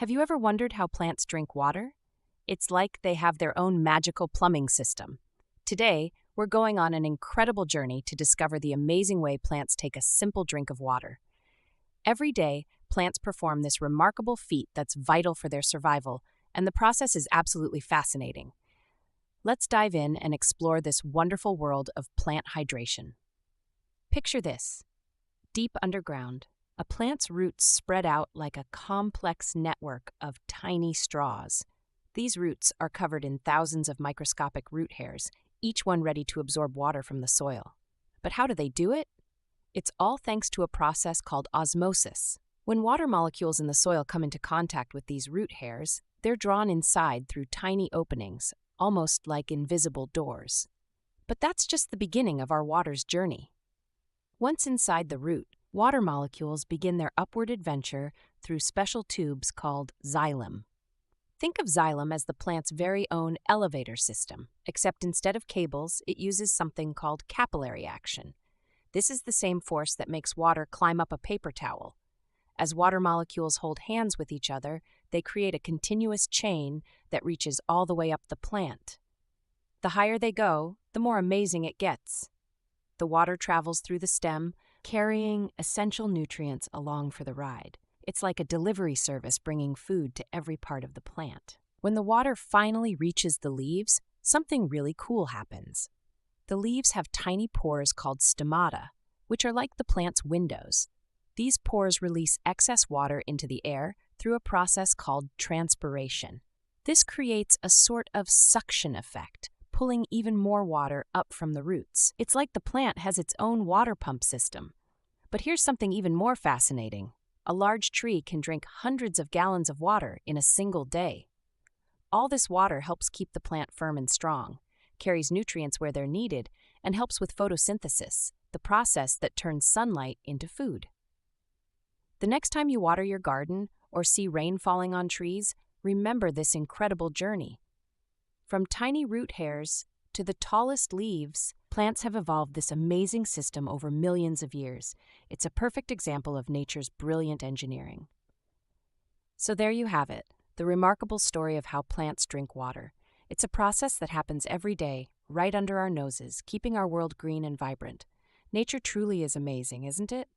Have you ever wondered how plants drink water? It's like they have their own magical plumbing system. Today, we're going on an incredible journey to discover the amazing way plants take a simple drink of water. Every day, plants perform this remarkable feat that's vital for their survival, and the process is absolutely fascinating. Let's dive in and explore this wonderful world of plant hydration. Picture this. Deep underground, a plant's roots spread out like a complex network of tiny straws. These roots are covered in thousands of microscopic root hairs, each one ready to absorb water from the soil. But how do they do it? It's all thanks to a process called osmosis. When water molecules in the soil come into contact with these root hairs, they're drawn inside through tiny openings, almost like invisible doors. But that's just the beginning of our water's journey. Once inside the root, water molecules begin their upward adventure through special tubes called xylem. Think of xylem as the plant's very own elevator system, except instead of cables, it uses something called capillary action. This is the same force that makes water climb up a paper towel. As water molecules hold hands with each other, they create a continuous chain that reaches all the way up the plant. The higher they go, the more amazing it gets. The water travels through the stem, carrying essential nutrients along for the ride. It's like a delivery service bringing food to every part of the plant. When the water finally reaches the leaves, something really cool happens. The leaves have tiny pores called stomata, which are like the plant's windows. These pores release excess water into the air through a process called transpiration. This creates a sort of suction effect, pulling even more water up from the roots. It's like the plant has its own water pump system. But here's something even more fascinating. A large tree can drink hundreds of gallons of water in a single day. All this water helps keep the plant firm and strong, carries nutrients where they're needed, and helps with photosynthesis, the process that turns sunlight into food. The next time you water your garden or see rain falling on trees, remember this incredible journey. From tiny root hairs to the tallest leaves, plants have evolved this amazing system over millions of years. It's a perfect example of nature's brilliant engineering. So there you have it, the remarkable story of how plants drink water. It's a process that happens every day, right under our noses, keeping our world green and vibrant. Nature truly is amazing, isn't it?